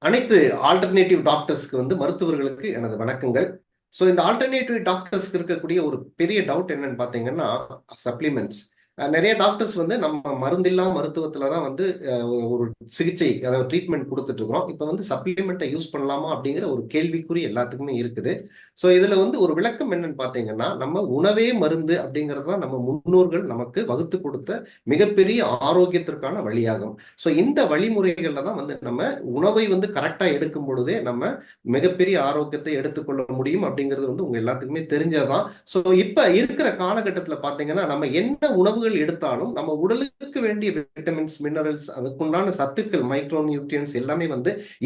அனைத்து ஆல்டர்னேட்டிவ் டாக்டர்ஸ்க்கு மருத்துவர்களுக்கு எனது வணக்கங்கள். ஸோ இந்த ஆல்டர்னேட்டிவ் டாக்டர்ஸ்க்கு இருக்கக்கூடிய ஒரு பெரிய டவுட் என்னன்னு பார்த்தீங்கன்னா, சப்ளிமெண்ட்ஸ். நிறைய டாக்டர்ஸ் நம்ம மருந்தில்லா மருத்துவத்துல தான் ஒரு சிகிச்சை, அதாவது ட்ரீட்மெண்ட் கொடுத்துட்டு இருக்கிறோம். இப்போ சப்ளிமெண்ட்டை யூஸ் பண்ணலாமா அப்படிங்கிற ஒரு கேள்விக்குறி எல்லாத்துக்குமே இருக்குது. ஸோ இதுல ஒரு விளக்கம் என்னன்னு பார்த்தீங்கன்னா, நம்ம உணவே மருந்து அப்படிங்கிறது தான் நம்ம முன்னோர்கள் நமக்கு வகுத்து கொடுத்த மிகப்பெரிய ஆரோக்கியத்திற்கான வழியாகும். ஸோ இந்த வழிமுறைகள்ல தான் நம்ம உணவை கரெக்டா எடுக்கும் பொழுதே நம்ம மிகப்பெரிய ஆரோக்கியத்தை எடுத்துக்கொள்ள முடியும் அப்படிங்கிறது உங்க எல்லாத்துக்குமே தெரிஞ்சதுதான். ஸோ இப்ப இருக்கிற காலகட்டத்துல பாத்தீங்கன்னா, நம்ம என்ன உணவுகள் எடுத்தாலும் நம்ம உடலுக்கு வேண்டிய விட்டமின்ஸ், மினரல்ஸ், அதுக்குண்டான சத்துக்கள், மைக்ரோ நியூட்ரியன்ஸ் எல்லாமே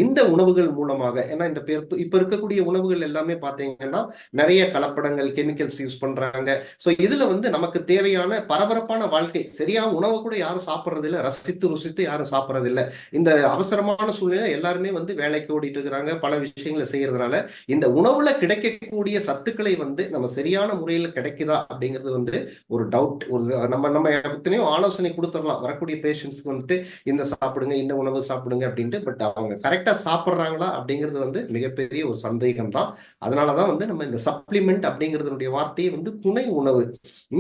இந்த உணவுகள் மூலமாக, ஏன்னா இப்ப இருக்கக்கூடிய உணவுகள் எல்லாமே பாத்தீங்கன்னா நிறைய கலப்படங்கள், கெமிக்கல்ஸ் யூஸ் பண்றாங்க. ஸோ இதுல நமக்கு தேவையான பரபரப்பான வாழ்க்கை, சரியா உணவை கூட யாரும் சாப்பிடுறது இல்லை, ரசித்து ருசித்து யாரும் சாப்பிடுறது இல்லை. இந்த அவசரமான சூழ்நிலை எல்லாருமே வேலைக்கு ஓடிட்டு இருக்கிறாங்க, பல விஷயங்களை செய்யறதுனால இந்த உணவுல கிடைக்கக்கூடிய சத்துக்களை நம்ம சரியான முறையில் கிடைக்குதா அப்படிங்கிறது ஒரு டவுட். ஒரு நம்ம நம்ம எத்தனையோ ஆலோசனை கொடுத்துடலாம் வரக்கூடிய பேஷண்ட்ஸ்க்கு இந்த சாப்பிடுங்க, இந்த உணவு சாப்பிடுங்க அப்படின்ட்டு. பட் அவங்க கரெக்டா சாப்பிட்றாங்களா அப்படிங்கிறது மிகப்பெரிய ஒரு சந்தேகம் தான். அதனாலதான் நம்ம இந்த சப்ளிமெண்ட் அப்படிங்கிறதுடைய வார்த்தையை துணை உணவு.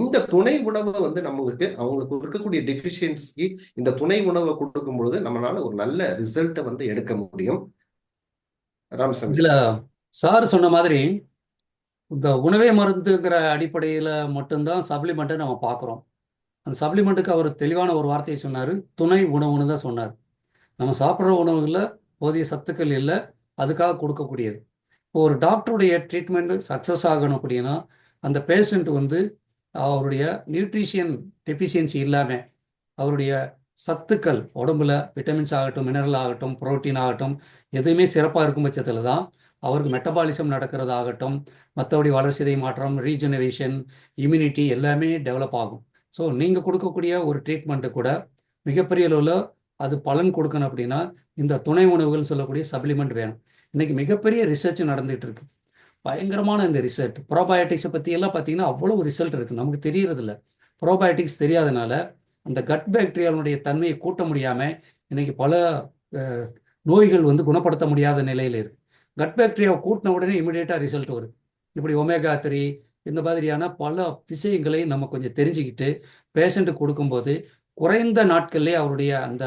இந்த துணை உணவு நம்மளுக்கு அவங்களுக்கு இருக்கக்கூடிய டெபிஷியன்சிக்கு இந்த துணை உணவை கொடுக்கும் பொழுது நம்மளால ஒரு நல்ல ரிசல்ட்டை எடுக்க முடியும். ராமசாமி இதுல சார். சார் சொன்ன மாதிரி இந்த உணவே மருந்துங்கிற அடிப்படையில் மட்டும்தான் சப்ளிமெண்ட்டை நம்ம பார்க்குறோம். அந்த சப்ளிமெண்ட்டுக்கு அவர் தெளிவான ஒரு வார்த்தையை சொன்னார், துணை உணவுன்னு தான் சொன்னார். நம்ம சாப்பிட்ற உணவுகளில் போதிய சத்துக்கள் இல்லை, அதுக்காக கொடுக்கக்கூடியது. இப்போ ஒரு டாக்டருடைய ட்ரீட்மெண்ட் சக்ஸஸ் ஆகணும் அப்படின்னா அந்த பேஷண்ட் அவருடைய நியூட்ரிஷியன் டெஃபிஷியன்சி இல்லாமல் அவருடைய சத்துக்கள் உடம்புல விட்டமின்ஸ் ஆகட்டும், மினரல் ஆகட்டும், புரோட்டீன் ஆகட்டும், எதுவுமே சிறப்பாக இருக்கும் பட்சத்தில் தான் அவருக்கு மெட்டபாலிசம் நடக்கிறதாகட்டும், மற்றபடி வளர்சிதை மாற்றம், ரீஜெனரேஷன், இம்யூனிட்டி எல்லாமே டெவலப் ஆகும். ஸோ நீங்கள் கொடுக்கக்கூடிய ஒரு ட்ரீட்மெண்ட்டு கூட மிகப்பெரிய அளவில் அது பலன் கொடுக்கணும் அப்படின்னா இந்த துணை உணவுகள் சொல்லக்கூடிய சப்ளிமெண்ட் வேணும். இன்றைக்கி மிகப்பெரிய ரிசர்ச் நடந்துகிட்டு இருக்கு, பயங்கரமான இந்த ரிசல்ட். ப்ரோபயோட்டிக்ஸை பற்றி எல்லாம் பார்த்தீங்கன்னா அவ்வளோ ரிசல்ட் இருக்குது, நமக்கு தெரியறதில்ல. ப்ரோபயோட்டிக்ஸ் தெரியாதனால அந்த கட் பாக்டீரியாவுடைய தன்மையை கூட்ட முடியாமல் இன்னைக்கு பல நோய்கள் குணப்படுத்த முடியாத நிலையில் இருக்குது. கட் பாக்டீரியாவை கூட்டின உடனே இமிடியேட்டாக ரிசல்ட் வரும். இப்படி ஒமேகா 3 இந்த மாதிரியான பல விஷயங்களை நம்ம கொஞ்சம் தெரிஞ்சுக்கிட்டு பேஷண்ட்டுக்கு கொடுக்கும்போது குறைந்த நாட்கள்லேயே அவருடைய அந்த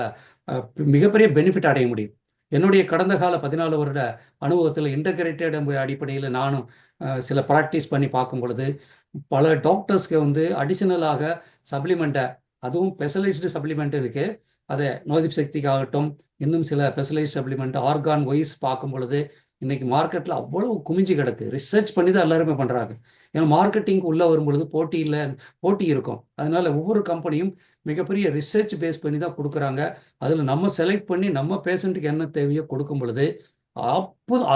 மிகப்பெரிய பெனிஃபிட் அடைய முடியும். என்னுடைய கடந்த கால 14 வருட அனுபவத்தில் இன்டகிரேட்டட் அடிப்படையில் நானும் சில ப்ராக்டிஸ் பண்ணி பார்க்கும் பொழுது பல டாக்டர்ஸ்க்கு அடிஷனலாக சப்ளிமெண்ட்டை, அதுவும் ஸ்பெஷலைஸ்டு சப்ளிமெண்ட் இருக்குது, அதை நோதிப் சக்திக்காகட்டும், இன்னும் சில ஸ்பெஷலைஸ்ட் சப்ளிமெண்ட் ஆர்கான் வைஸ் பார்க்கும் பொழுது இன்னைக்கு மார்க்கெட்டில் அவ்வளவு குமிஞ்சு கிடக்கு. ரிசர்ச் பண்ணி தான் எல்லாருமே பண்ணுறாங்க. ஏன்னா மார்க்கெட்டிங்க்கு உள்ளே வரும்பொழுது போட்டி இருக்கும். அதனால ஒவ்வொரு கம்பெனியும் மிகப்பெரிய ரிசர்ச் பேஸ் பண்ணி தான் கொடுக்குறாங்க. அதில் நம்ம செலக்ட் பண்ணி நம்ம பேஷண்ட்டுக்கு என்ன தேவையோ கொடுக்கும் பொழுது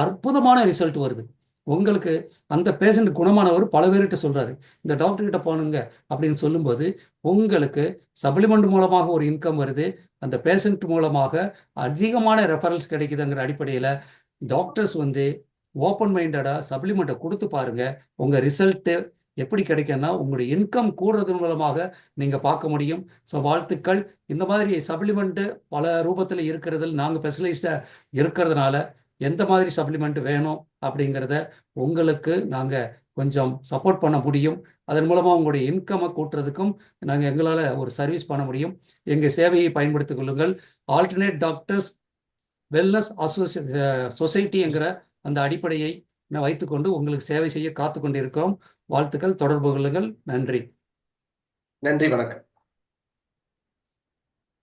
அற்புதமான ரிசல்ட் வருது. உங்களுக்கு அந்த பேஷண்ட் குணமானவர் பல பேர்கிட்ட சொல்கிறாரு, இந்த டாக்டர்கிட்ட போனுங்க அப்படின்னு சொல்லும்போது உங்களுக்கு சப்ளிமெண்ட் மூலமாக ஒரு இன்கம் வருது, அந்த பேஷண்ட் மூலமாக அதிகமான ரெஃபரல்ஸ் கிடைக்குதுங்கிற அடிப்படையில் டாக்டர்ஸ் ஓப்பன் மைண்டடாக சப்ளிமெண்ட்டை கொடுத்து பாருங்க. உங்கள் ரிசல்ட்டு எப்படி கிடைக்குன்னா உங்களுடைய இன்கம் கூடுறது மூலமாக நீங்கள் பார்க்க முடியும். ஸோ வாழ்த்துக்கள். இந்த மாதிரி சப்ளிமெண்ட்டு பல ரூபத்தில் இருக்கிறதில் நாங்கள் ஸ்பெஷலைஸ்டாக இருக்கிறதுனால எந்த மாதிரி சப்ளிமெண்ட் வேணும் அப்படிங்கிறத உங்களுக்கு நாங்கள் கொஞ்சம் சப்போர்ட் பண்ண முடியும். அதன் மூலமாக உங்களுடைய இன்கம்மை கூட்டுறதுக்கும் நாங்கள் எங்களால் ஒரு சர்வீஸ் பண்ண முடியும். எங்கள் சேவையை பயன்படுத்திக் கொள்ளுங்கள். ஆல்டர்னேட் டாக்டர்ஸ் வெல்னஸ் சொசைட்டிங்கிற அந்த அடிப்படையை வைத்துக்கொண்டு உங்களுக்கு சேவை செய்ய காத்து கொண்டிருக்கிறோம். வாழ்த்துக்கள், தொடர்பு கொள்ளுங்கள். நன்றி. நன்றி, வணக்கம்.